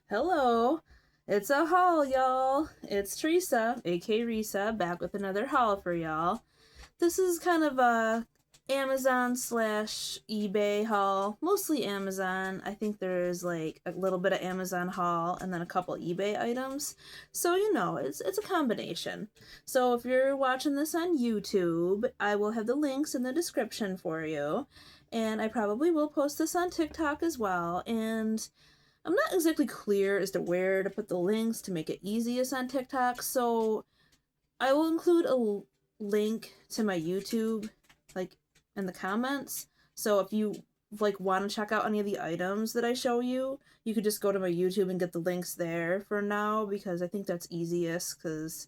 Hello, it's a haul, y'all. It's Teresa, aka Risa, back with another haul for y'all. This is kind of a Amazon slash eBay haul, mostly Amazon. I think there's like a little bit of Amazon haul and then a couple eBay items. So it's a combination. So if you're watching this on YouTube, I will have the links in the description for you. And I probably will post this on TikTok as well. And I'm not exactly clear as to where to put the links to make it easiest on TikTok, so I will include a link to my YouTube, like, in the comments. So if you want to check out any of the items that I show you, you could just go to my YouTube and get the links there for now, because I think that's easiest, because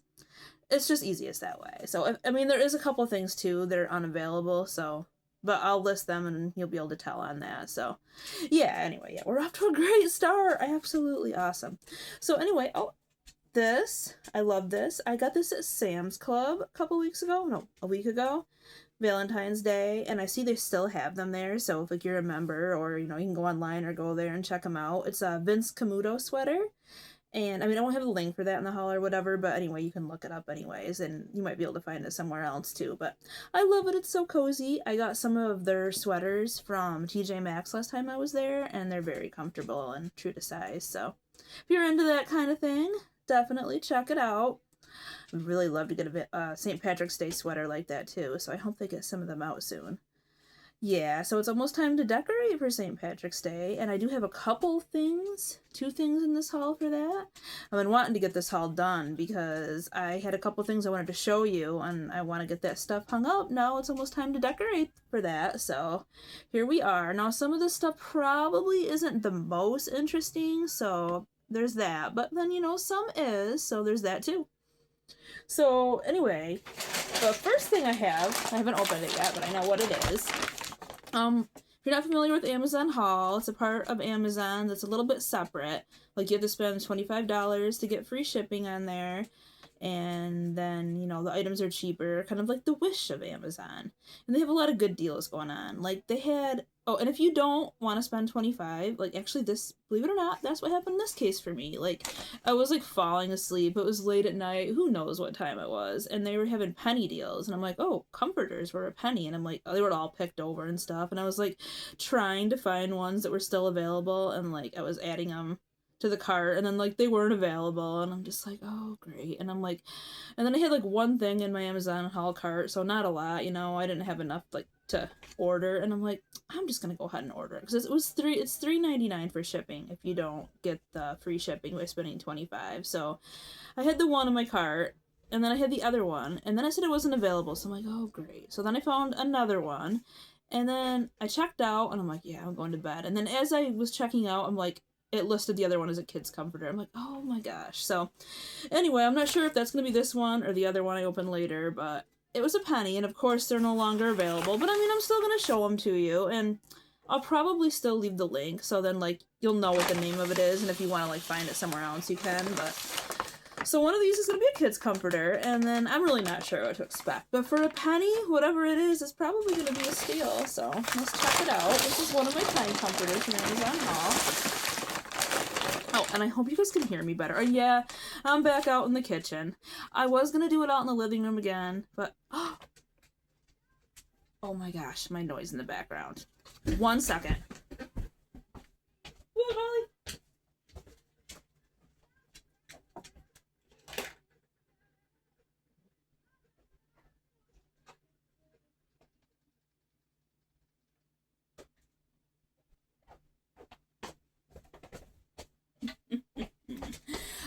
it's just easiest that way. So I mean, there is a couple things too that are unavailable, so but I'll list them and you'll be able to tell on that. So yeah, anyway, yeah, we're off to a great start. Absolutely awesome. So anyway, I love this. I got this at Sam's Club a couple weeks ago. No, a week ago. Valentine's Day, and I see they still have them there, so if you're a member, or you can go online or go there and check them out. It's a Vince Camuto sweater, and I mean, I won't have a link for that in the haul or whatever, but anyway, you can look it up anyways, and you might be able to find it somewhere else too. But I love it. It's so cozy. I got some of their sweaters from TJ Maxx last time I was there, and they're very comfortable and true to size. So if you're into that kind of thing, definitely check it out. I'd really love to get a St. Patrick's Day sweater like that too, so I hope they get some of them out soon. Yeah, so it's almost time to decorate for St. Patrick's Day, and I do have a couple things, two things in this haul for that. I've been wanting to get this haul done because I had a couple things I wanted to show you, and I want to get that stuff hung up. Now it's almost time to decorate for that, so here we are. Now, some of this stuff probably isn't the most interesting, so there's that, but then, some is, so there's that too. So, anyway, the first thing I haven't opened it yet, but I know what it is. If you're not familiar with Amazon Haul, it's a part of Amazon that's a little bit separate. Like, you have to spend $25 to get free shipping on there, and then, the items are cheaper, kind of like the Wish of Amazon. And they have a lot of good deals going on. Like, they had, oh, and if you don't want to spend 25, like, actually this, believe it or not, that's what happened in this case for me. Like, I was, like, falling asleep. It was late at night. Who knows what time it was. And they were having penny deals. And I'm like, oh, comforters were a penny. And I'm like, oh, they were all picked over and stuff. And I was, like, trying to find ones that were still available. And, like, I was adding them to the cart, and then like they weren't available, and I'm just like, oh great. And I'm like, and then I had like one thing in my Amazon haul cart, so not a lot, I didn't have enough like to order, and I'm like, I'm just gonna go ahead and order it because it's $3.99 for shipping if you don't get the free shipping by spending 25. So I had the one in my cart, and then I had the other one, and then I said it wasn't available, so I'm like, oh great. So then I found another one, and then I checked out, and I'm like, yeah, I'm going to bed. And then as I was checking out, I'm like, it listed the other one as a kid's comforter. I'm like, oh my gosh. So anyway, I'm not sure if that's going to be this one or the other one I open later, but it was a penny, and of course they're no longer available. But I mean, I'm still going to show them to you, and I'll probably still leave the link, so then like you'll know what the name of it is, and if you want to like find it somewhere else, you can. But so one of these is going to be a kid's comforter, and then I'm really not sure what to expect. But for a penny, whatever it is probably going to be a steal. So let's check it out. This is one of my time comforters from Amazon Haul. Oh, and I hope you guys can hear me better. Oh, yeah, I'm back out in the kitchen. I was going to do it out in the living room again, but... Oh my gosh, my noise in the background. 1 second. Woo, Molly!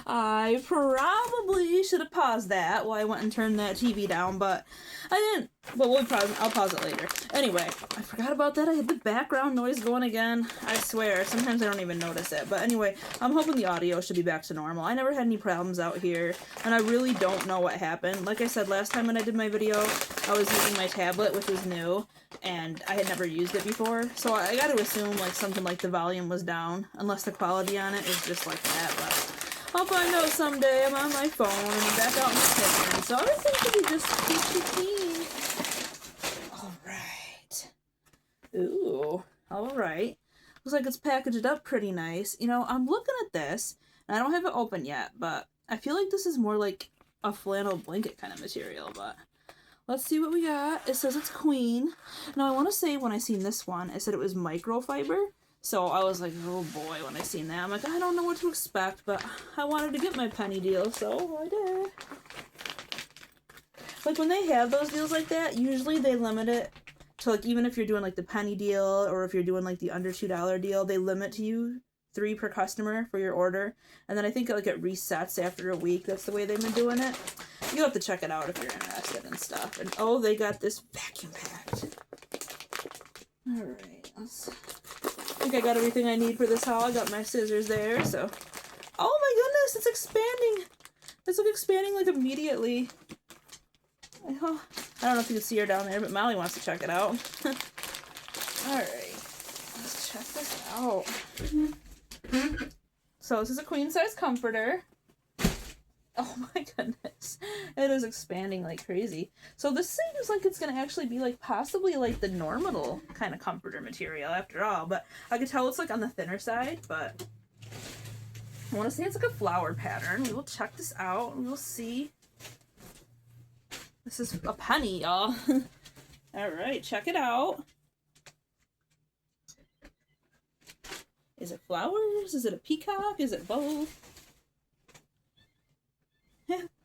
I probably should have paused that while I went and turned that TV down, but I didn't. Well, I'll pause it later. Anyway, I forgot about that. I had the background noise going again. I swear, sometimes I don't even notice it. But anyway, I'm hoping the audio should be back to normal. I never had any problems out here, and I really don't know what happened. Like I said last time when I did my video, I was using my tablet, which was new, and I had never used it before. So I gotta assume like something like the volume was down, unless the quality on it is just like that, but... I'll find out someday. I'm on my phone and I'm back out in the kitchen, so everything should be just peachy clean. Alright. Ooh. Alright. Looks like it's packaged up pretty nice. You know, I'm looking at this, and I don't have it open yet, but I feel like this is more like a flannel blanket kind of material, but let's see what we got. It says it's Queen. Now, I want to say when I seen this one, it said it was microfiber. So I was like, oh boy, when I seen that. I'm like, I don't know what to expect, but I wanted to get my penny deal, so I did. Like, when they have those deals like that, usually they limit it to, like, even if you're doing, like, the penny deal, or if you're doing, like, the under $2 deal, they limit to you 3 per customer for your order. And then I think, like, it resets after a week. That's the way they've been doing it. You'll have to check it out if you're interested and stuff. And, oh, they got this vacuum packed. Alright, I think I got everything I need for this haul. I got my scissors there, so... Oh my goodness, it's expanding! It's like expanding like immediately. I don't know if you can see her down there, but Molly wants to check it out. Alright, let's check this out. So this is a queen size comforter. Oh my goodness. It is expanding like crazy. So this seems like it's going to actually be like possibly like the normal kind of comforter material after all. But I can tell it's like on the thinner side. But I want to say it's like a flower pattern. We will check this out and we'll see. This is a penny, y'all. Alright, check it out. Is it flowers? Is it a peacock? Is it both?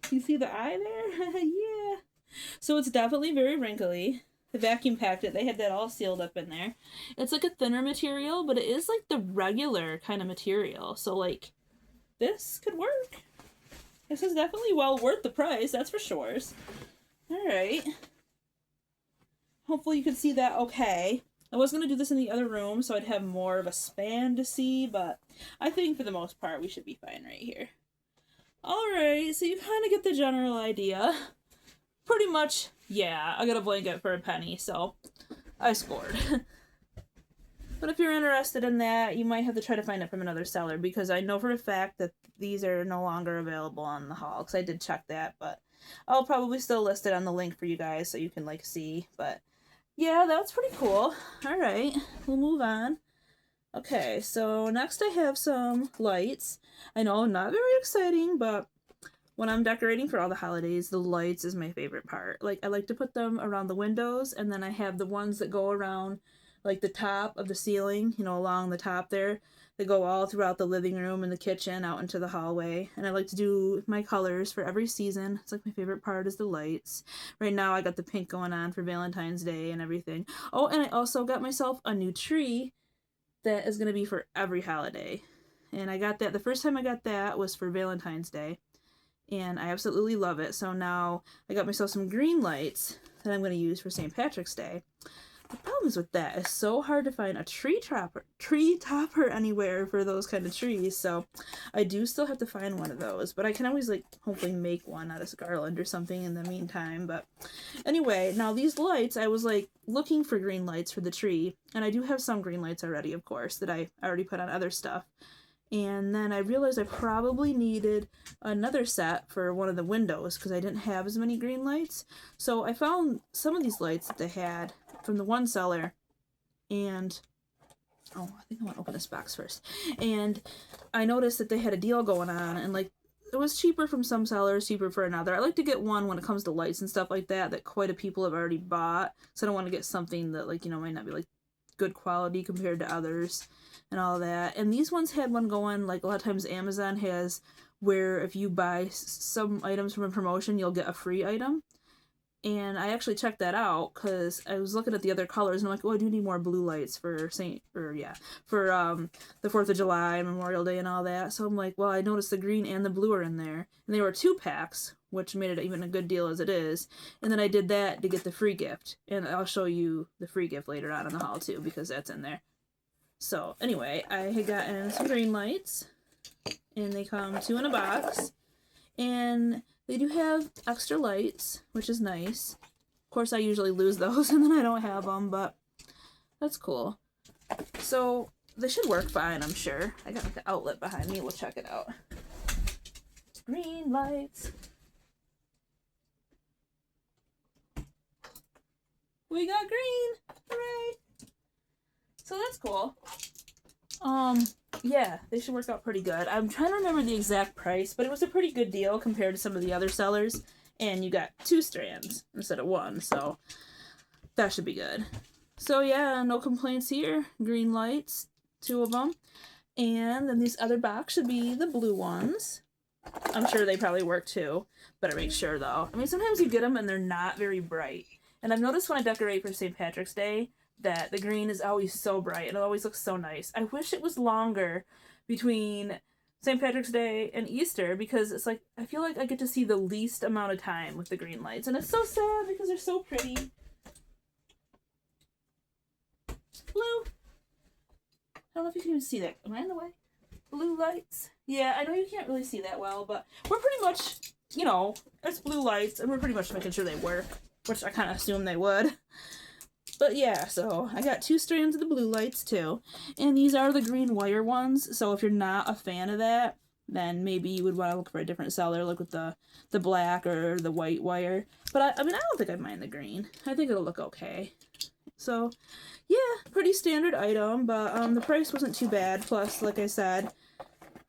You see the eye there? Yeah. So it's definitely very wrinkly. The vacuum packed it. They had that all sealed up in there. It's like a thinner material, but it is like the regular kind of material. So like, this could work. This is definitely well worth the price, that's for sure. Alright. Hopefully you can see that okay. I was going to do this in the other room so I'd have more of a span to see, but I think for the most part we should be fine right here. Alright, so you kind of get the general idea. Pretty much, yeah, I got a blanket for a penny, so I scored. But if you're interested in that, you might have to try to find it from another seller, because I know for a fact that these are no longer available on the haul, because I did check that, but I'll probably still list it on the link for you guys so you can, like, see. But yeah, that's pretty cool. Alright, we'll move on. Okay, so next I have some lights. I know, not very exciting, but when I'm decorating for all the holidays, the lights is my favorite part. Like, I like to put them around the windows, and then I have the ones that go around, like, the top of the ceiling, you know, along the top there. They go all throughout the living room and the kitchen, out into the hallway. And I like to do my colors for every season. It's like my favorite part is the lights. Right now I got the pink going on for Valentine's Day and everything. Oh, and I also got myself a new tree that is going to be for every holiday. And I got that, the first time I got that was for Valentine's Day. And I absolutely love it. So now I got myself some green lights that I'm going to use for St. Patrick's Day. The problem is with that, it's so hard to find a tree topper anywhere for those kind of trees, so I do still have to find one of those, but I can always, like, hopefully make one out of garland or something in the meantime. But anyway, now these lights, I was, like, looking for green lights for the tree, and I do have some green lights already, of course, that I already put on other stuff. And then I realized I probably needed another set for one of the windows because I didn't have as many green lights. So I found some of these lights that they had from the one seller, and oh, I think I want to open this box first. And I noticed that they had a deal going on, and like it was cheaper from some sellers, cheaper for another. I like to get one when it comes to lights and stuff like that quite a people have already bought, so I don't want to get something that, like, you know, might not be like good quality compared to others and all that. And these ones had one going, like a lot of times Amazon has, where if you buy some items from a promotion, you'll get a free item. And I actually checked that out because I was looking at the other colors and I'm like, oh, I do need more blue lights for the 4th of July and Memorial Day and all that. So I'm like, well, I noticed the green and the blue are in there. And they were 2-packs, which made it even a good deal as it is. And then I did that to get the free gift. And I'll show you the free gift later on in the haul too, because that's in there. So anyway, I had gotten some green lights, and they come 2 in a box. And they do have extra lights, which is nice. Of course, I usually lose those and then I don't have them, but that's cool. So they should work fine, I'm sure. I got like an outlet behind me. We'll check it out. Green lights. We got green! Hooray! So that's cool. Yeah, they should work out pretty good. I'm trying to remember the exact price, but it was a pretty good deal compared to some of the other sellers. And you got 2 strands instead of 1, so that should be good. So yeah, no complaints here. Green lights, 2 of them. And then these other box should be the blue ones. I'm sure they probably work too. Better make sure though. I mean, sometimes you get them and they're not very bright. And I've noticed when I decorate for St. Patrick's Day that the green is always so bright and it always looks so nice. I wish it was longer between St. Patrick's Day and Easter because it's like, I feel like I get to see the least amount of time with the green lights. And it's so sad because they're so pretty. Blue. I don't know if you can even see that. Am I in the way? Blue lights. Yeah, I know you can't really see that well, but we're pretty much, you know, it's blue lights and we're pretty much making sure they work, which I kind of assumed they would. But yeah, so I got 2 strands of the blue lights too. And these are the green wire ones. So if you're not a fan of that, then maybe you would want to look for a different seller, like with the black or the white wire. But I mean, I don't think I mind the green. I think it'll look okay. So yeah, pretty standard item, but the price wasn't too bad. Plus, like I said,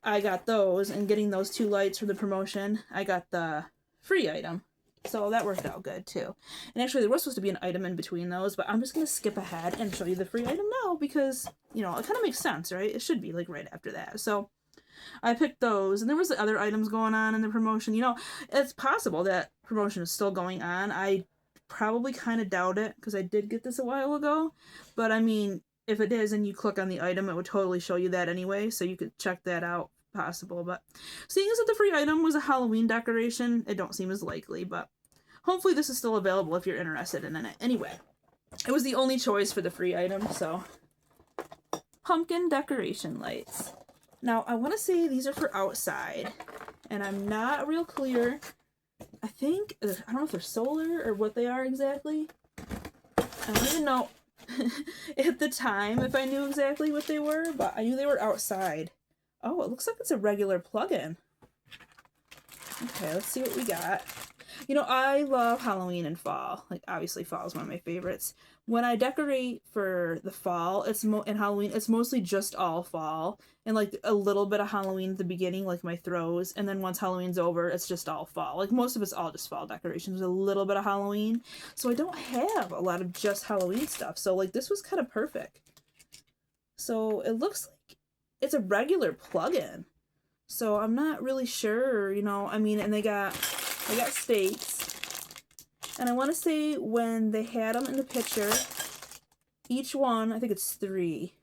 I got those, and getting those 2 lights for the promotion, I got the free item. So that worked out good too. And actually there was supposed to be an item in between those, but I'm just going to skip ahead and show you the free item now because, you know, it kind of makes sense, right? It should be like right after that. So I picked those, and there was other items going on in the promotion. You know, it's possible that promotion is still going on. I probably kind of doubt it because I did get this a while ago. But I mean, if it is and you click on the item, it would totally show you that anyway. So you could check that out. Possible, but seeing as that the free item was a Halloween decoration, it don't seem as likely, but hopefully this is still available if you're interested in it. Anyway, it was the only choice for the free item, so pumpkin decoration lights. Now, I want to say these are for outside, and I'm not real clear. I think, I don't know if they're solar or what they are exactly. I don't even know at the time if I knew exactly what they were, but I knew they were outside. Oh, it looks like it's a regular plug-in. Okay, let's see what we got. You know, I love Halloween and fall. Like, obviously, fall is one of my favorites. When I decorate for the fall, and Halloween, it's mostly just all fall. And, like, a little bit of Halloween at the beginning, like my throws. And then once Halloween's over, it's just all fall. Like, most of it's all just fall decorations, a little bit of Halloween. So I don't have a lot of just Halloween stuff. So, like, this was kind of perfect. So it looks like it's a regular plug-in. So I'm not really sure, you know, I mean, and they got stakes. And I want to say when they had them in the picture, each one, I think it's 3.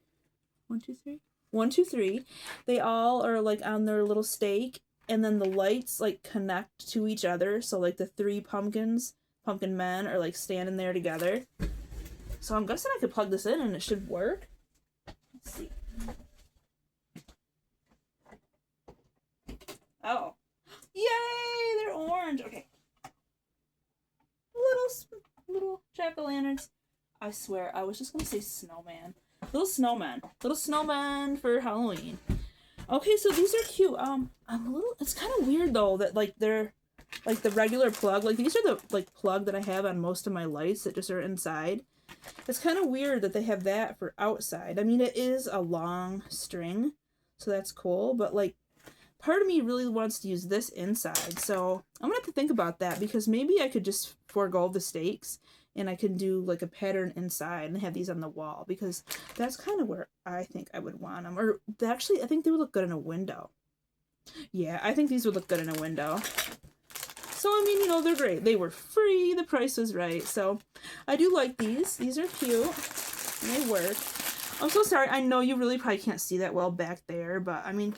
1, 2, 3? 1, 2, 3. They all are like on their little stake, and then the lights like connect to each other. So like the 3 pumpkin men are like standing there together. So I'm guessing I could plug this in and it should work. Let's see. Oh. Yay! They're orange. Okay. Little jack-o'-lanterns. I swear, I was just gonna say snowman. Little snowmen. Little snowmen for Halloween. Okay, so these are cute. It's kind of weird though that like they're like the regular plug. Like these are the like plug that I have on most of my lights that just are inside. It's kind of weird that they have that for outside. I mean, it is a long string, so that's cool, but like part of me really wants to use this inside, so I'm gonna have to think about that because maybe I could just forego the stakes and I can do like a pattern inside and have these on the wall because that's kind of where I think I would want them. Or actually, I think they would look good in a window. Yeah, I think these would look good in a window. So, I mean, you know, they're great. They were free. The price was right. So, I do like these. These are cute. And they work. I'm so sorry. I know you really probably can't see that well back there, but I mean,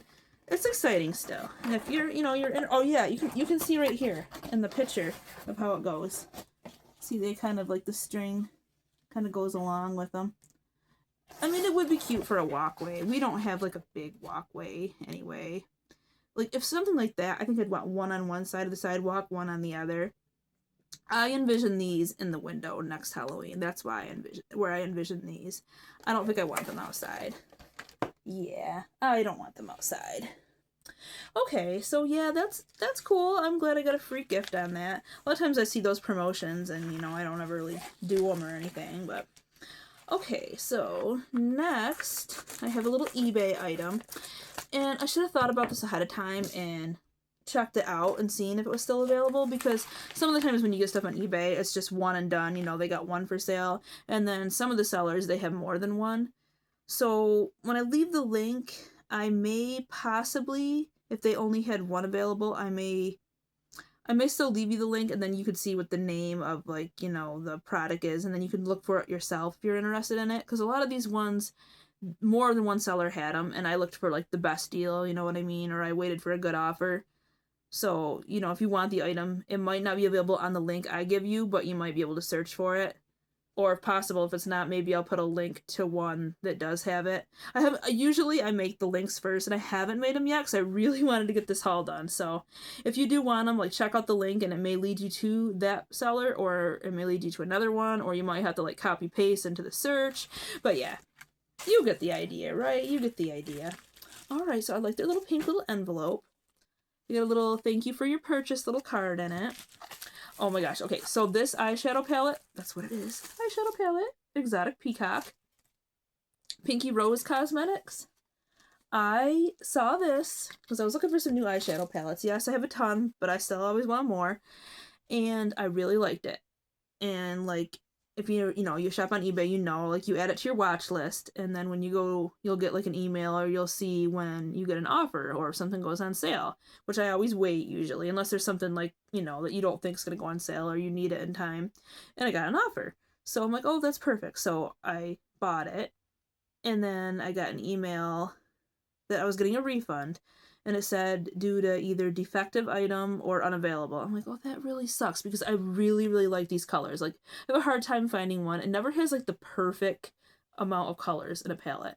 it's exciting still. And if you're, you know, you're in, oh yeah, you can see right here in the picture of how it goes. See, they kind of like the string kind of goes along with them. I mean, it would be cute for a walkway. We don't have like a big walkway anyway. Like if something like that, I think I'd want one on one side of the sidewalk, one on the other. I envision these in the window next Halloween. That's why I envision these. I don't think I want them outside. Yeah, I don't want them outside. Okay, so yeah, that's cool. I'm glad I got a free gift on that. A lot of times I see those promotions and, you know, I don't ever really do them or anything, but Okay, so next I have a little eBay item, and I should have thought about this ahead of time and checked it out and seen if it was still available, because some of the times when you get stuff on eBay, it's just one and done. You know, they got one for sale, and then some of the sellers, they have more than one. So when I leave the link, I may possibly, if they only had one available, I may still leave you the link, and then you could see what the name of, like, you know, the product is, and then you can look for it yourself if you're interested in it, because a lot of these ones, more than one seller had them, and I looked for, like, the best deal, you know what I mean, or I waited for a good offer. So, you know, if you want the item, it might not be available on the link I give you, but you might be able to search for it. Or if possible, if it's not, maybe I'll put a link to one that does have it. Usually I make the links first, and I haven't made them yet because I really wanted to get this haul done. So if you do want them, like, check out the link, and it may lead you to that seller, or it may lead you to another one, or you might have to, like, copy paste into the search. But yeah, you get the idea, right? You get the idea. All right, so I like their little pink little envelope. You get a little thank you for your purchase little card in it. Oh my gosh. Okay, so this eyeshadow palette, that's what it is. Eyeshadow palette, Exotic Peacock. Pinky Rose Cosmetics. I saw this because I was looking for some new eyeshadow palettes. Yes, I have a ton, but I still always want more. And I really liked it. And, like, if you shop on eBay, you know, like, you add it to your watch list, and then when you go, you'll get, like, an email, or you'll see when you get an offer or if something goes on sale, which I always wait usually, unless there's something, like, you know, that you don't think is going to go on sale or you need it in time. And I got an offer. So I'm like, oh, that's perfect. So I bought it, and then I got an email that I was getting a refund, and it said due to either defective item or unavailable. I'm like, oh, that really sucks, because I really, really like these colors. Like, I have a hard time finding one. It never has, like, the perfect amount of colors in a palette.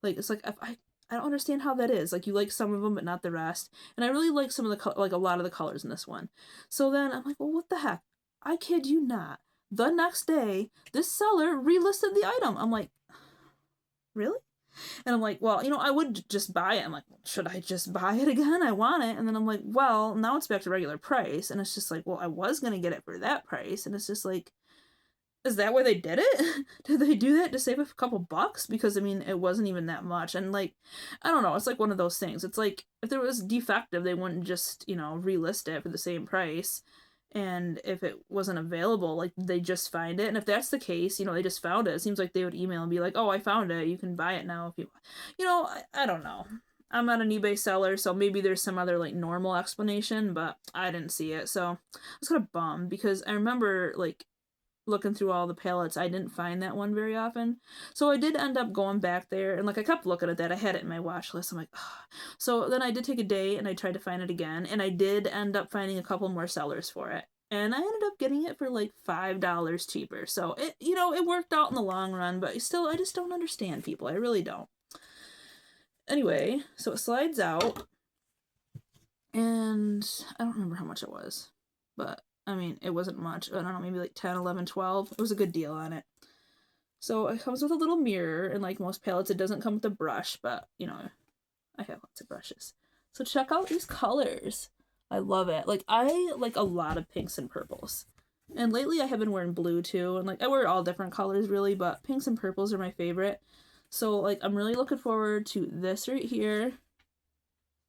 Like, it's like, I don't understand how that is. Like, you like some of them, but not the rest. And I really like some of the, like, a lot of the colors in this one. So then I'm like, well, what the heck? I kid you not. The next day, this seller relisted the item. I'm like, really? And I'm like, well, you know, I would just buy it. I'm like, should I just buy it again? I want it. And then I'm like, well, now it's back to regular price. And it's just like, well, I was going to get it for that price. And it's just like, is that why they did it? Did they do that to save a couple bucks? Because, I mean, it wasn't even that much. And, like, I don't know. It's like one of those things. It's like, if there was defective, they wouldn't just, you know, relist it for the same price. And if it wasn't available, like, they just find it. And if that's the case, you know, they just found it, it seems like they would email and be like, oh, I found it, you can buy it now if you want. You know, I don't know. I'm not an eBay seller, so maybe there's some other, like, normal explanation, but I didn't see it. So I was kind of bummed, because I remember, like, looking through all the palettes, I didn't find that one very often. So I did end up going back there, and, like, I kept looking at that. I had it in my watch list. I'm like, oh. So then I did take a day, and I tried to find it again, and I did end up finding a couple more sellers for it. And I ended up getting it for, like, $5 cheaper. So it, you know, it worked out in the long run, but still, I just don't understand people. I really don't. Anyway, so it slides out, and I don't remember how much it was, but I mean, it wasn't much. I don't know, maybe like 10, 11, 12. It was a good deal on it. So it comes with a little mirror, and like most palettes, it doesn't come with a brush, but, you know, I have lots of brushes. So check out these colors. I love it. Like, I like a lot of pinks and purples. And lately I have been wearing blue too, and, like, I wear all different colors really, but pinks and purples are my favorite. So, like, I'm really looking forward to this right here,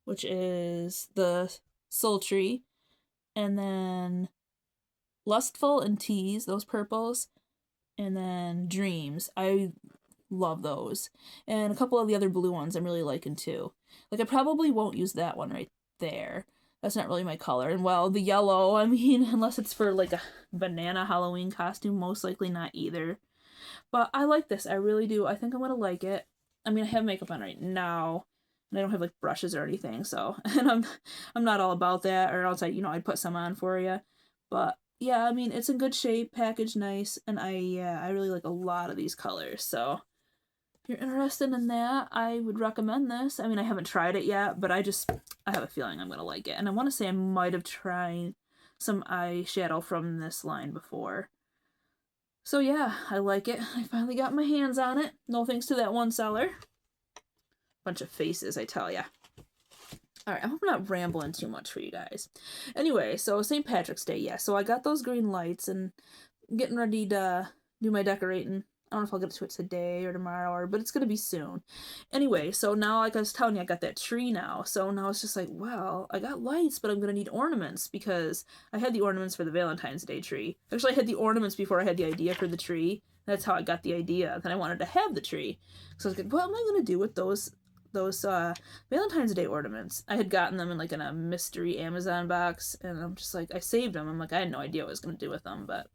which is the Sultry, and then Lustful and Tease, those purples, and then Dreams. I love those. And a couple of the other blue ones I'm really liking too. Like, I probably won't use that one right there. That's not really my color. And, well, the yellow, I mean, unless it's for, like, a banana Halloween costume, most likely not either. But I like this. I really do. I think I'm going to like it. I mean, I have makeup on right now, and I don't have, like, brushes or anything, so, and I'm not all about that, or else I'd put some on for you. But yeah, I mean, it's in good shape, packaged nice, and I really like a lot of these colors. So if you're interested in that, I would recommend this. I mean, I haven't tried it yet, but I have a feeling I'm gonna like it. And I want to say I might have tried some eyeshadow from this line before. So yeah, I like it. I finally got my hands on it. No thanks to that one seller. Bunch of faces, I tell ya. Alright, I hope I'm not rambling too much for you guys. Anyway, so St. Patrick's Day, yeah. So I got those green lights and getting ready to do my decorating. I don't know if I'll get to it today or tomorrow, but it's gonna be soon. Anyway, so now, like I was telling you, I got that tree now. So now it's just like, well, I got lights, but I'm gonna need ornaments because I had the ornaments for the Valentine's Day tree. Actually, I had the ornaments before I had the idea for the tree. That's how I got the idea. Then I wanted to have the tree. So I was like, what am I gonna do with those Valentine's Day ornaments? I had gotten them in a mystery Amazon box, and I'm just like, I saved them. I'm like, I had no idea what I was gonna do with them, but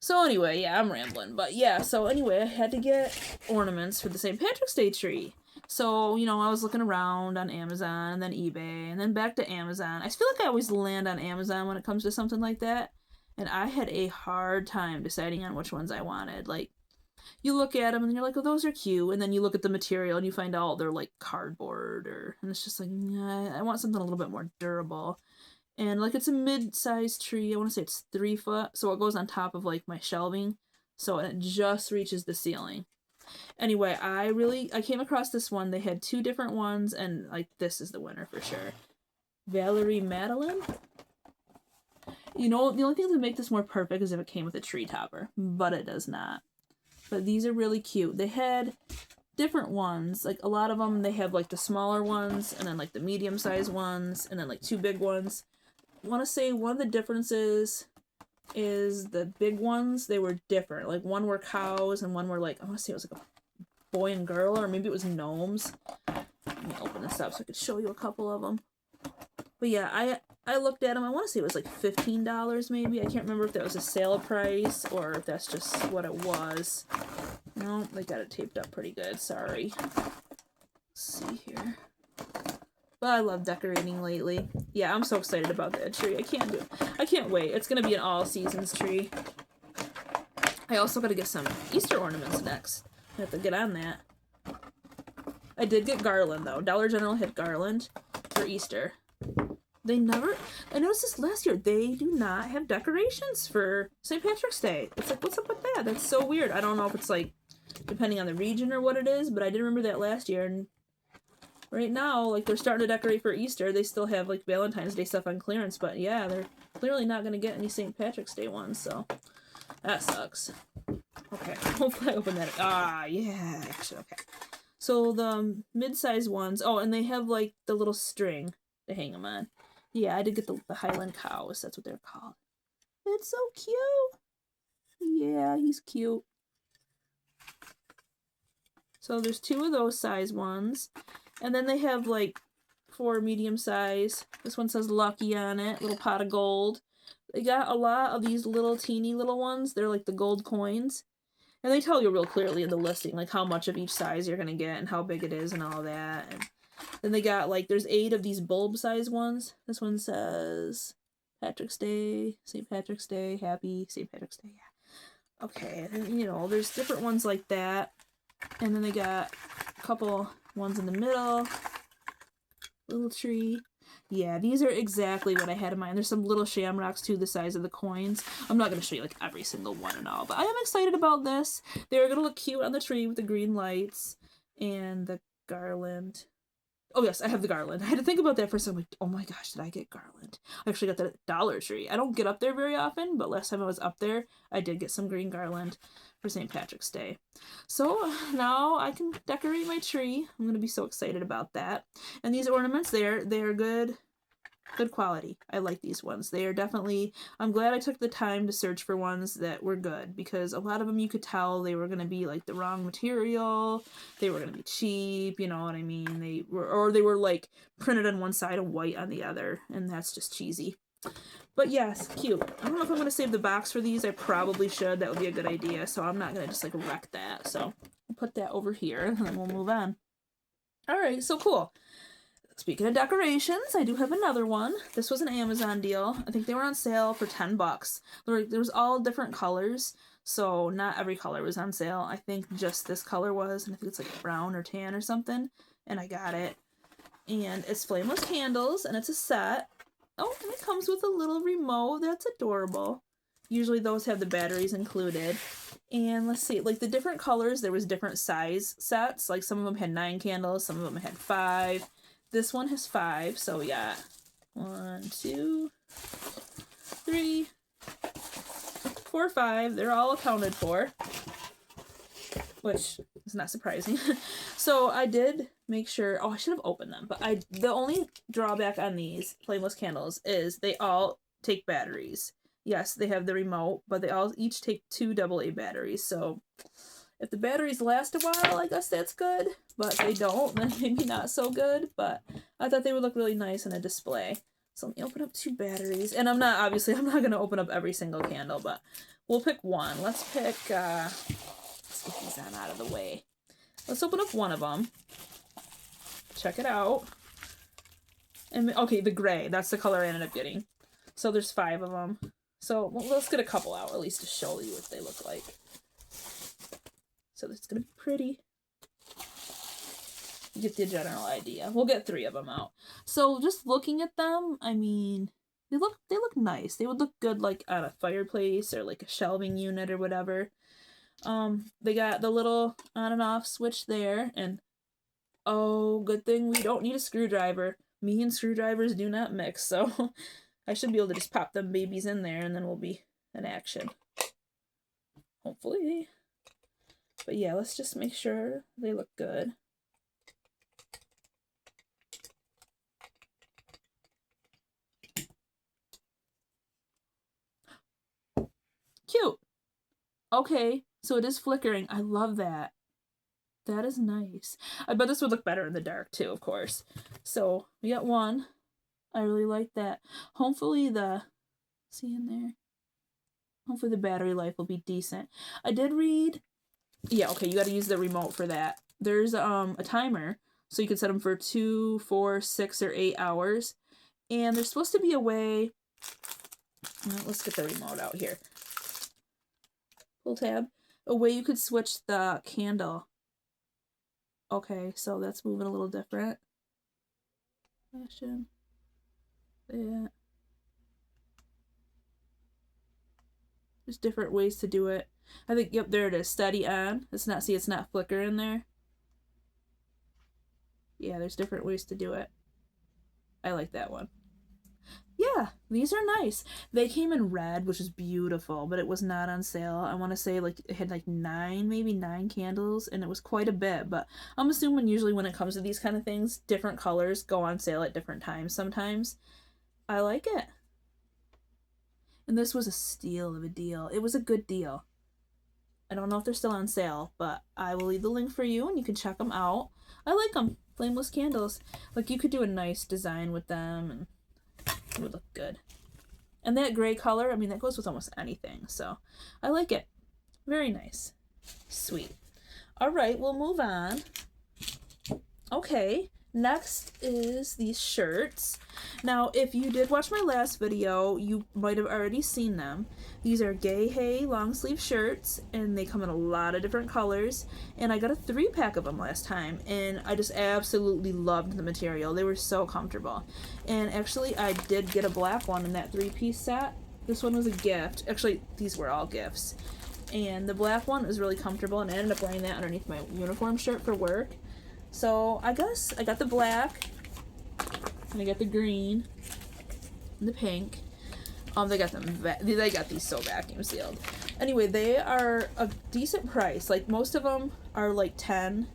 so anyway, yeah, I'm rambling, but yeah, so anyway, I had to get ornaments for the St. Patrick's Day tree. So, I was looking around on Amazon, and then eBay, and then back to Amazon. I feel like I always land on Amazon when it comes to something like that, and I had a hard time deciding on which ones I wanted. Like, you look at them, and you're like, oh, those are cute, and then you look at the material, and you find out they're, like, cardboard, and it's just like, nah, I want something a little bit more durable. And, like, it's a mid-sized tree. I want to say it's 3 foot. So it goes on top of, like, my shelving. So it just reaches the ceiling. Anyway, I came across this one. They had 2 different ones. And, like, this is the winner for sure. Valerie Madeline. The only thing that would make this more perfect is if it came with a tree topper. But it does not. But these are really cute. They had different ones. Like, a lot of them, they have, like, the smaller ones. And then, like, the medium-sized ones. And then, like, 2 big ones. I want to say one of the differences is the big ones, they were different. Like, one were cows and one were, like, I want to say it was like a boy and girl, or maybe it was gnomes. Let me open this up so I could show you a couple of them. But yeah, I looked at them. I want to say it was like $15 maybe. I can't remember if that was a sale price or if that's just what it was. No, they got it taped up pretty good. Sorry. Let's see here. But I love decorating lately. Yeah, I'm so excited about that tree. I can't wait. It's gonna be an all seasons tree. I also gotta get some Easter ornaments next. I have to get on that. I did get garland though. Dollar General had garland for Easter. I noticed this last year, they do not have decorations for St. Patrick's Day. It's like, what's up with that? That's so weird. I don't know if it's like, depending on the region or what it is, but I did remember that last year, and right now, like, they're starting to decorate for Easter. They still have, like, Valentine's Day stuff on clearance, but yeah, they're clearly not going to get any St. Patrick's Day ones, so that sucks. Okay, hopefully I open that. Ah, yeah, actually, okay. So the mid-sized ones, oh, and they have, like, the little string to hang them on. Yeah, I did get the Highland cows. That's what they're called. It's so cute. Yeah, he's cute. So there's 2 of those size ones. And then they have, like, 4 medium size. This one says Lucky on it. Little pot of gold. They got a lot of these little teeny little ones. They're like the gold coins. And they tell you real clearly in the listing, like, how much of each size you're going to get and how big it is and all that. And then they got, like, there's 8 of these bulb size ones. This one says Patrick's Day, St. Patrick's Day, Happy St. Patrick's Day, yeah. Okay, and, there's different ones like that. And then they got a couple ones in the middle. Little tree. Yeah, these are exactly what I had in mind. There's some little shamrocks, too, the size of the coins. I'm not going to show you, like, every single one and all, but I am excited about this. They're going to look cute on the tree with the green lights and the garland. Oh, yes, I have the garland. I had to think about that for a second. Like, oh my gosh, did I get garland? I actually got that at Dollar Tree. I don't get up there very often, but last time I was up there, I did get some green garland for St. Patrick's Day. So now I can decorate my tree. I'm going to be so excited about that. And these ornaments, they are good quality. I like these ones. They are definitely, I'm glad I took the time to search for ones that were good, because a lot of them you could tell they were going to be like the wrong material, they were going to be cheap, you know what I mean? They were like printed on one side and white on the other, and that's just cheesy. But yes, cute. I don't know if I'm going to save the box for these. I probably should. That would be a good idea. So I'm not going to just like wreck that. So I'll put that over here and then we'll move on. Alright, so cool. Speaking of decorations, I do have another one. This was an Amazon deal. I think they were on sale for $10. There was all different colors, so not every color was on sale. I think just this color was, and I think it's like brown or tan or something, and I got it. And it's flameless candles, and it's a set. Oh, and it comes with a little remote. That's adorable. Usually those have the batteries included. And let's see, like the different colors, there was different size sets. Like some of them had 9 candles, some of them had 5. This one has 5, so we got 1, 2, 3, 4, 5. They're all accounted for. which is not surprising. So I did make sure, oh, I should have opened them, but the only drawback on these flameless candles is they all take batteries. Yes, they have the remote, but they all each take 2 AA batteries. So if the batteries last a while, I guess that's good, but if they don't, then maybe not so good. But I thought they would look really nice in a display. So let me open up 2 batteries. And I'm not going to open up every single candle, but we'll pick one. Let's pick, let's get these on out of the way. Let's open up one of them. Check it out. And okay, the gray, that's the color I ended up getting. So there's 5 of them. So well, let's get a couple out, at least to show you what they look like. So it's going to be pretty. You get the general idea. We'll get 3 of them out. So just looking at them, I mean, they look nice. They would look good like on a fireplace or like a shelving unit or whatever. They got the little on and off switch there, and oh, good thing we don't need a screwdriver. Me and screwdrivers do not mix, so I should be able to just pop them babies in there and then we'll be in action. Hopefully. But yeah, let's just make sure they look good. Cute! Okay, so it is flickering. I love that. That is nice. I bet this would look better in the dark too, of course. So we got one. I really like that. Hopefully see in there? Hopefully the battery life will be decent. I did read, yeah, okay, you got to use the remote for that. There's a timer, so you can set them for 2, 4, 6, or 8 hours. And there's supposed to be a way, let's get the remote out here. Pull tab. A way you could switch the candle. Okay, so that's moving a little different. Fashion. Yeah. There's different ways to do it. I think, yep, there it is. Steady on. It's not flickering there. Yeah, there's different ways to do it. I like that one. Yeah, these are nice. They came in red, which is beautiful, but it was not on sale. I want to say like it had like 9, maybe 9 candles, and it was quite a bit, but I'm assuming usually when it comes to these kind of things, different colors go on sale at different times sometimes. I like it. And this was a steal of a deal. It was a good deal. I don't know if they're still on sale, but I will leave the link for you and you can check them out. I like them. Flameless candles. Like, you could do a nice design with them and it would look good. And that gray color, I mean, that goes with almost anything. So I like it. Very nice. Sweet. All right, we'll move on. Okay, next is these shirts. Now, if you did watch my last video, you might have already seen them. These are Gay Hey long sleeve shirts, and they come in a lot of different colors. And I got a 3-pack of them last time, and I just absolutely loved the material. They were so comfortable. And actually, I did get a black one in that 3-piece set. This one was a gift. Actually, these were all gifts. And the black one was really comfortable, and I ended up wearing that underneath my uniform shirt for work. So I guess I got the black, and I got the green, and the pink. They got these so vacuum sealed. Anyway, they are a decent price. Like, most of them are like 10,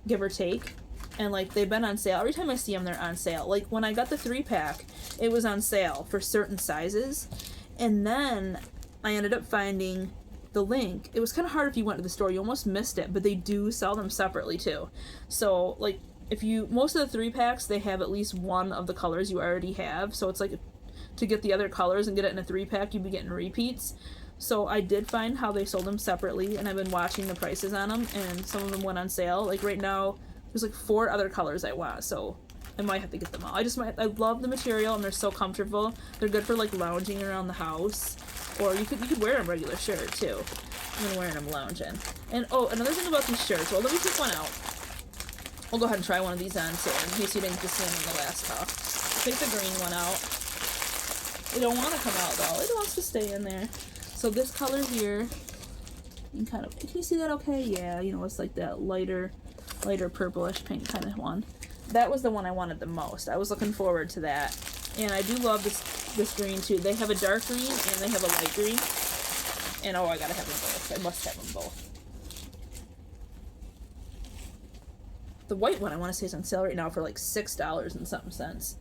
give or take, and like they've been on sale. Every time I see them, they're on sale. Like, when I got the 3-pack, it was on sale for certain sizes, and then I ended up finding the link. It was kind of hard if you went to the store. You almost missed it, but they do sell them separately too. So like, most of the 3-packs, they have at least one of the colors you already have. So it's like, to get the other colors and get it in a 3-pack, you'd be getting repeats. So I did find how they sold them separately, and I've been watching the prices on them, and some of them went on sale. Like right now, there's like 4 other colors I want, so I might have to get them all. I love the material, and they're so comfortable. They're good for like lounging around the house. Or you could wear them regular shirt too. I've been wearing them lounging. And oh, another thing about these shirts. Well, let me pick one out. We'll go ahead and try one of these on too, in case you didn't get to see them in the last haul. Pick the green one out. It don't want to come out though. It wants to stay in there. So this color here, you can you see that okay? Yeah, you know, it's like that lighter purplish pink kind of one. That was the one I wanted the most. I was looking forward to that. And I do love this green too. They have a dark green and they have a light green. And oh, I gotta have them both. I must have them both. The white one I want to say is on sale right now for like $6 and something cents.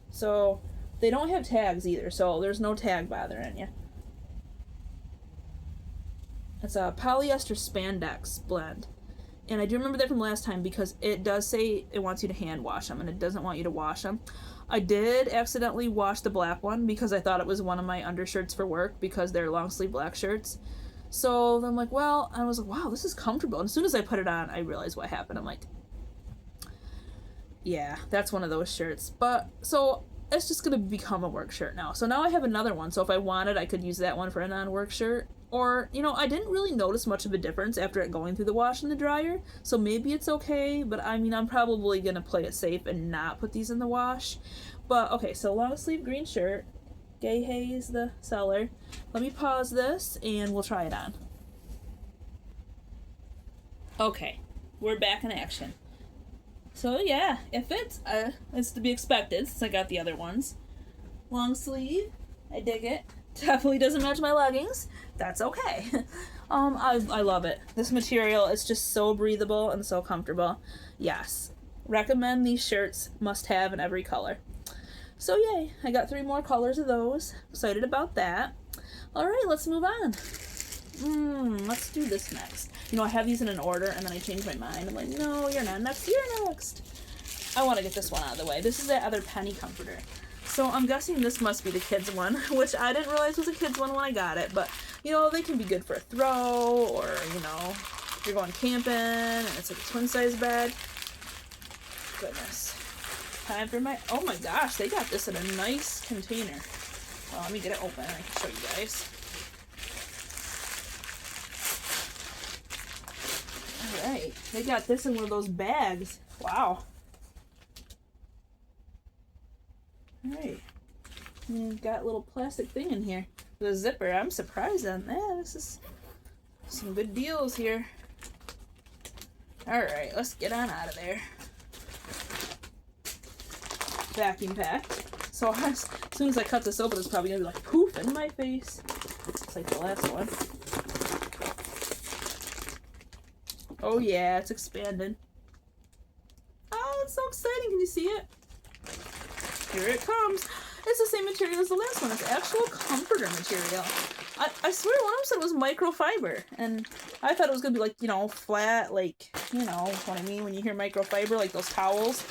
So they don't have tags either, so there's no tag bothering you. It's a polyester spandex blend. And I do remember that from last time because it does say it wants you to hand wash them and it doesn't want you to wash them. I did accidentally wash the black one because I thought it was one of my undershirts for work because they're long sleeve black shirts. So I'm like, well, I was like, wow, this is comfortable. And as soon as I put it on, I realized what happened. I'm like, yeah, that's one of those shirts. But so it's just gonna become a work shirt now. So now I have another one. So if I wanted, I could use that one for a non-work shirt. Or, you know, I didn't really notice much of a difference after it going through the wash and the dryer. So maybe it's okay. But I mean, I'm probably gonna play it safe and not put these in the wash. But okay, so long sleeve green shirt. Gay Hayes, the seller. Let me pause this and we'll try it on. Okay, we're back in action. So yeah, it fits. It's to be expected since I got the other ones. Long sleeve, I dig it. Definitely doesn't match my leggings. That's okay. I love it. This material is just so breathable and so comfortable. Yes, recommend these shirts. Must have in every color. So yay, I got 3 more colors of those. Excited about that. All right, let's move on. Let's do this next. You know, I have these in an order and then I changed my mind. I'm like, no, you're not next. You're next. I want to get this one out of the way. This is that other penny comforter. So I'm guessing this must be the kids one, which I didn't realize was a kids one when I got it. But, you know, they can be good for a throw or, you know, if you're going camping and it's like a twin size bed. Goodness. Time for my, oh my gosh, they got this in a nice container. Well, let me get it open and I can show you guys. Alright, they got this in one of those bags. Wow. Alright. And got a little plastic thing in here. The zipper. I'm surprised on that. This is some good deals here. Alright, let's get on out of there. Vacuum packed. So as soon as I cut this open, it's probably gonna be like poof in my face. It's like the last one. Oh yeah, it's expanded. Oh, it's so exciting. Can you see it? Here it comes. It's the same material as the last one. It's actual comforter material. I swear one of them said it was microfiber. And I thought it was going to be like, you know, flat, like, you know what I mean when you hear microfiber, like those towels.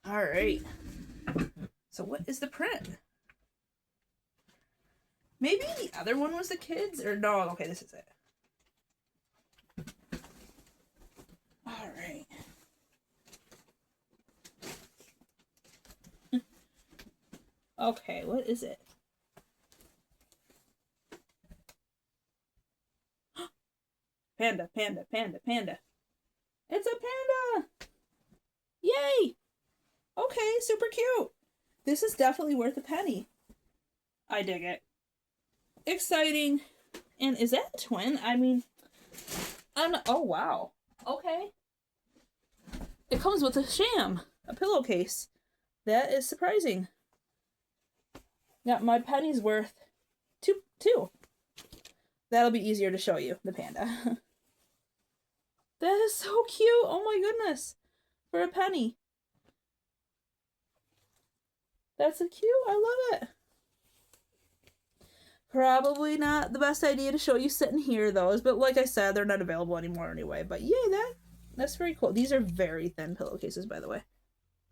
Alright. So what is the print? Maybe the other one was the kids? Or no, okay, this is it. Alright. Okay, what is it? Panda, panda, panda, panda. It's a panda! Yay! Okay, super cute. This is definitely worth a penny. I dig it. Exciting. And is that a twin? I mean, oh wow. Okay. It comes with a sham, a pillowcase. That is surprising. Got my penny's worth two. That'll be easier to show you, the panda. That is so cute. Oh my goodness. For a penny. That's so cute. I love it. Probably not the best idea to show you sitting here, those, but like I said, they're not available anymore anyway. But yay, that's very cool. These are very thin pillowcases, by the way.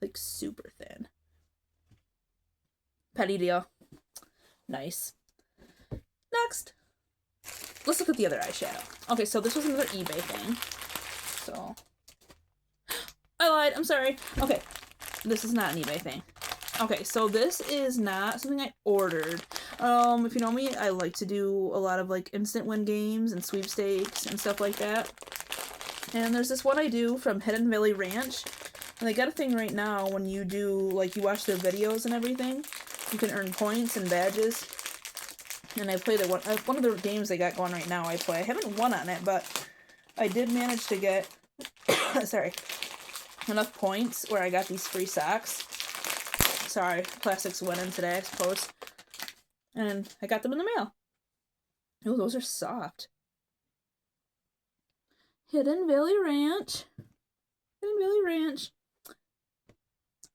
Like, super thin. Penny deal. Nice. Next. Let's look at the other eyeshadow. Okay, so this was another eBay thing. So. I lied. I'm sorry. Okay. This is not an eBay thing. Okay, so this is not something I ordered. If you know me, I like to do a lot of like instant win games and sweepstakes and stuff like that. And there's this one I do from Hidden Valley Ranch. And they got a thing right now when you do, like, you watch their videos and everything. You can earn points and badges. And I play one of the games they got going right now I play. I haven't won on it, but I did manage to get, sorry, enough points where I got these free socks. Sorry, plastic's winning today, I suppose. And I got them in the mail. Oh, those are soft. Hidden Valley Ranch. Hidden Valley Ranch.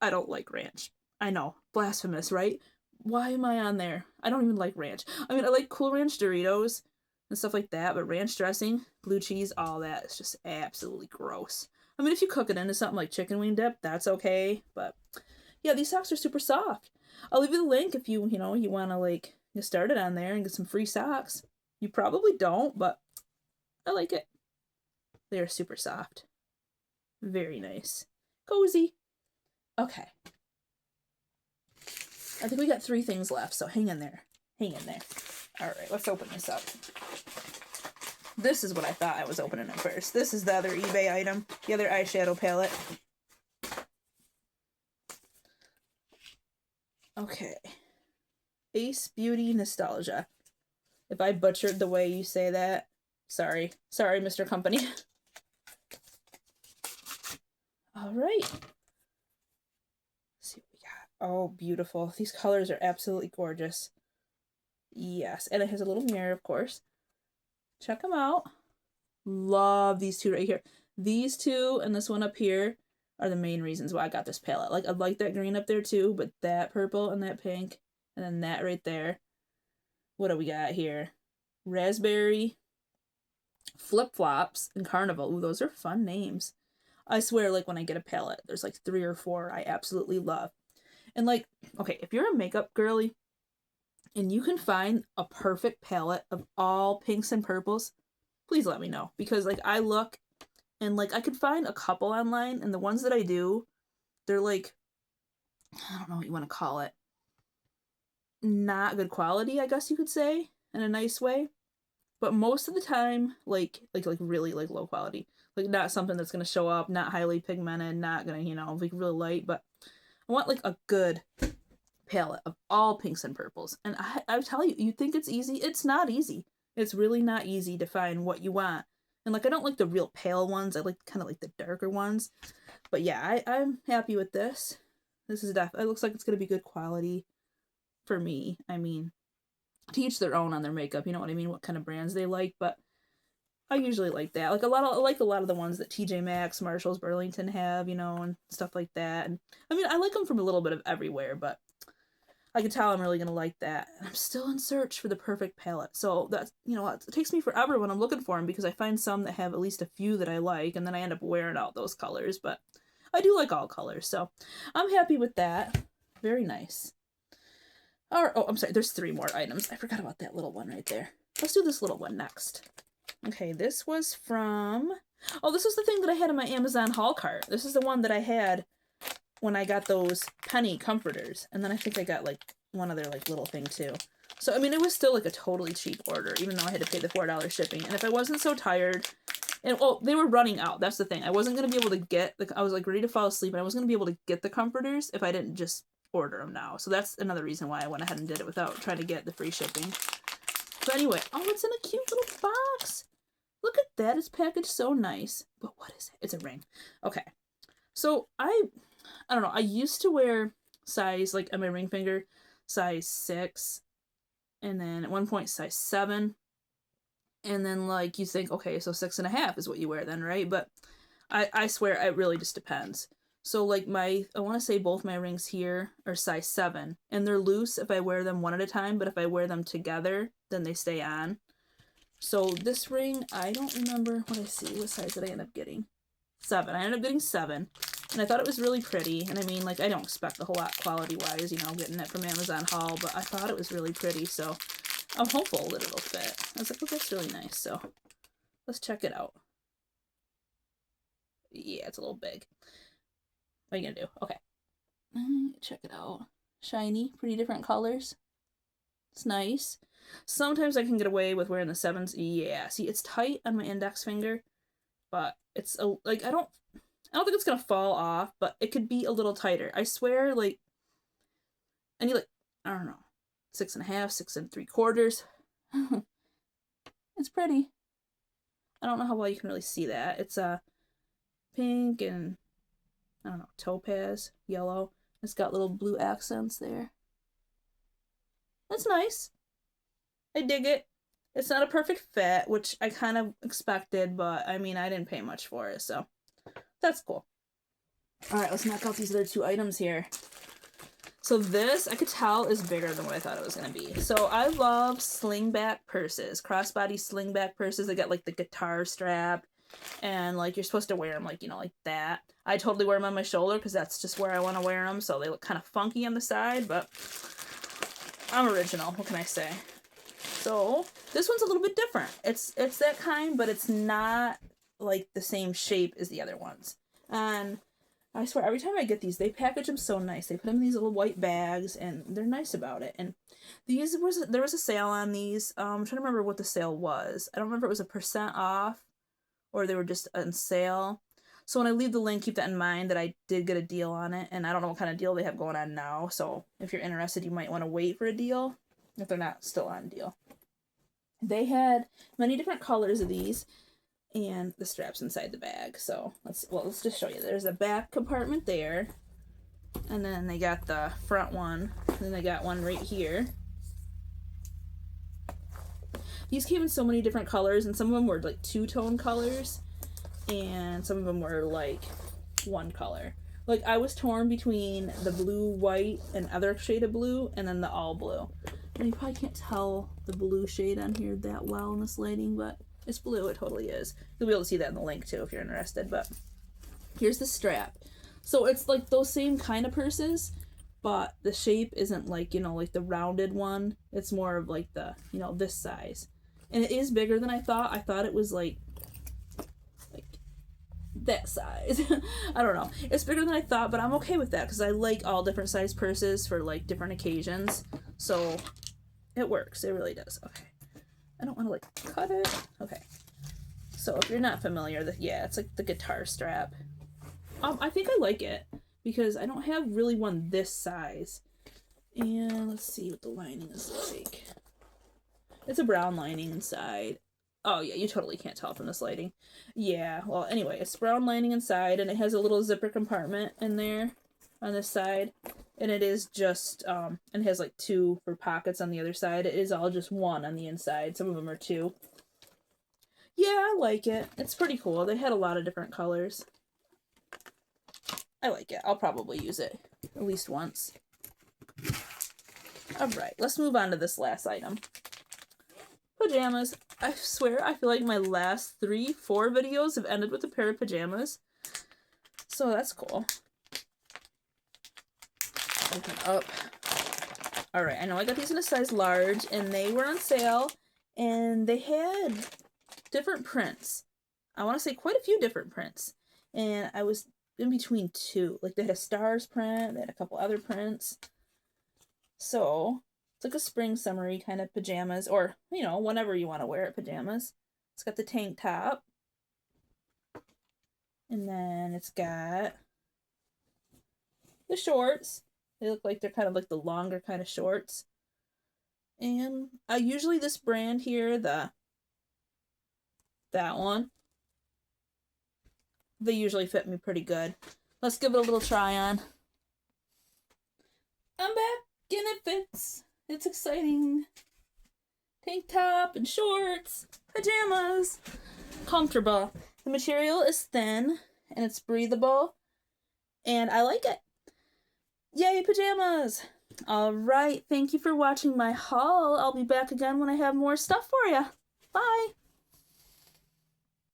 I don't like ranch. I know. Blasphemous, right? Why am I on there? I don't even like ranch. I mean, I like Cool Ranch Doritos and stuff like that, but ranch dressing, blue cheese, all that is just absolutely gross. I mean, if you cook it into something like chicken wing dip, that's okay, but yeah, these socks are super soft. I'll leave you the link if you want to like get started on there and get some free socks. You probably don't, but I like it. They are super soft. Very nice. Cozy. Okay. I think we got 3 things left, so hang in there. Hang in there. Alright, let's open this up. This is what I thought I was opening at first. This is the other eBay item. The other eyeshadow palette. Okay. Ace Beauty Nostalgia. If I butchered the way you say that, sorry. Sorry, Mr. Company. Alright. See what we got. Oh, beautiful. These colors are absolutely gorgeous. Yes, and it has a little mirror, of course. Check them out. Love these 2 right here. These 2 and this one up here are the main reasons why I got this palette. Like, I like that green up there too, but that purple and that pink, and then that right there. What do we got here? Raspberry, Flip-Flops, and Carnival. Ooh, those are fun names. I swear, like, when I get a palette, there's like 3 or 4 I absolutely love. And like, okay, if you're a makeup girly and you can find a perfect palette of all pinks and purples, please let me know. Because like, I look and like, I could find a couple online, and the ones that I do, they're like, I don't know what you want to call it, not good quality, I guess you could say, in a nice way. But most of the time, like really like low quality. Like, not something that's gonna show up, not highly pigmented, not gonna, like really light, but I want like a good palette of all pinks and purples. And I tell you, you think it's easy? It's not easy. It's really not easy to find what you want. And like, I don't like the real pale ones. I like kind of like the darker ones. But yeah, I'm happy with this. This is definitely, it looks like it's gonna be good quality for me. I mean, to each their own on their makeup, you know what I mean? What kind of brands they like, but I usually like that. Like, I like a lot of the ones that TJ Maxx, Marshalls, Burlington have, and stuff like that. And I mean, I like them from a little bit of everywhere, but I can tell I'm really gonna like that. And I'm still in search for the perfect palette. So that's, it takes me forever when I'm looking for them, because I find some that have at least a few that I like, and then I end up wearing out those colors. But I do like all colors, so I'm happy with that. Very nice. Oh, I'm sorry, there's 3 more items. I forgot about that little one right there. Let's do this little one next. Okay, this was from... Oh, this was the thing that I had in my Amazon haul cart. This is the one that I had when I got those penny comforters. And then I think I got, like, one other, like, little thing, too. So, I mean, it was still, like, a totally cheap order, even though I had to pay the $4 shipping. And if I wasn't so tired... And, well, they were running out. That's the thing. I wasn't going to be able to get... I was, like, ready to fall asleep, and I wasn't going to be able to get the comforters if I didn't just order them now. So that's another reason why I went ahead and did it without trying to get the free shipping. But anyway, oh, it's in a cute little box. Look at that. It's packaged so nice. But what is it? It's a ring. Okay. So I don't know. I used to wear size, like, on my ring finger, size 6. And then at one point, size 7. And then, like, you think, okay, so 6.5 is what you wear then, right? But I swear it really just depends. So, like, I want to say both my rings here are size 7. And they're loose if I wear them one at a time. But if I wear them together, then they stay on. So this ring, I don't remember what I see. What size did I end up getting? 7. I ended up getting 7. And I thought it was really pretty. And I mean, like, I don't expect a whole lot quality-wise, getting it from Amazon haul. But I thought it was really pretty. So I'm hopeful that it'll fit. I was like, oh, that's really nice. So let's check it out. Yeah, it's a little big. What are you gonna do? Okay. Check it out. Shiny, pretty different colors. It's nice. Sometimes I can get away with wearing the 7s. Yeah, see, it's tight on my index finger, but it's like, I don't think it's gonna fall off, but it could be a little tighter. I swear, like, I need, like, I don't know, 6.5, 6 3/4. It's pretty. I don't know how well you can really see that. It's pink and, I don't know, topaz, yellow. It's got little blue accents there. That's nice. I dig it. It's not a perfect fit, which I kind of expected, but I mean, I didn't pay much for it, so that's cool. All right, let's knock out these other 2 items here. So this, I could tell, is bigger than what I thought it was going to be. So I love slingback purses, crossbody slingback purses. They got like the guitar strap, and like you're supposed to wear them like, you know, like that. I totally wear them on my shoulder because that's just where I want to wear them. So they look kind of funky on the side, but I'm original. What can I say? So this one's a little bit different. It's that kind, but it's not like the same shape as the other ones. And I swear, every time I get these, they package them so nice. They put them in these little white bags, and they're nice about it. And there was a sale on these. I'm trying to remember what the sale was. I don't remember if it was 1% off or they were just on sale. So when I leave the link, keep that in mind that I did get a deal on it, and I don't know what kind of deal they have going on now. So if you're interested, you might want to wait for a deal if they're not still on deal. They had many different colors of these, and the straps inside the bag. So let's just show you. There's a back compartment there, and then they got the front one, and then they got one right here. These came in so many different colors, and some of them were like 2-tone colors, and some of them were like 1 color. Like I was torn between the blue, white, and other shade of blue, and then the all blue. And you probably can't tell the blue shade on here that well in this lighting, but it's blue, it totally is. You'll be able to see that in the link too if you're interested, but here's the strap. So it's like those same kind of purses, but the shape isn't like, you know, like the rounded one. It's more of like the, you know, this size. And it is bigger than I thought. I thought it was like that size. I don't know. It's bigger than I thought, but I'm okay with that because I like all different size purses for like different occasions. So it works. It really does. Okay. I don't want to like cut it. Okay. So if you're not familiar, yeah, it's like the guitar strap. I think I like it because I don't have really one this size. And let's see what the lining is like. It's a brown lining inside. Oh yeah, you totally can't tell from this lighting. Yeah, well anyway, it's brown lining inside, and it has a little zipper compartment in there on this side. And it is just, and it has like 2 for pockets on the other side. It is all just 1 on the inside. Some of them are 2. Yeah, I like it. It's pretty cool. They had a lot of different colors. I like it. I'll probably use it at least once. Alright, let's move on to this last item. Pajamas. I swear, I feel like my last 3-4 videos have ended with a pair of pajamas. So that's cool. Open up. Alright, I know I got these in a size large, and they were on sale, and they had different prints. I want to say quite a few different prints. And I was in between 2. Like, they had a stars print, they had a couple other prints. So, it's like a spring summery kind of pajamas, or, you know, whenever you want to wear it, pajamas. It's got the tank top. And then it's got the shorts. They look like they're kind of like the longer kind of shorts. And usually this brand here, that one, they usually fit me pretty good. Let's give it a little try on. I'm back and it fits. It's exciting. Tank top and shorts, pajamas, comfortable. The material is thin and it's breathable, and I like it. Yay, pajamas! Alright, thank you for watching my haul. I'll be back again when I have more stuff for you. Bye!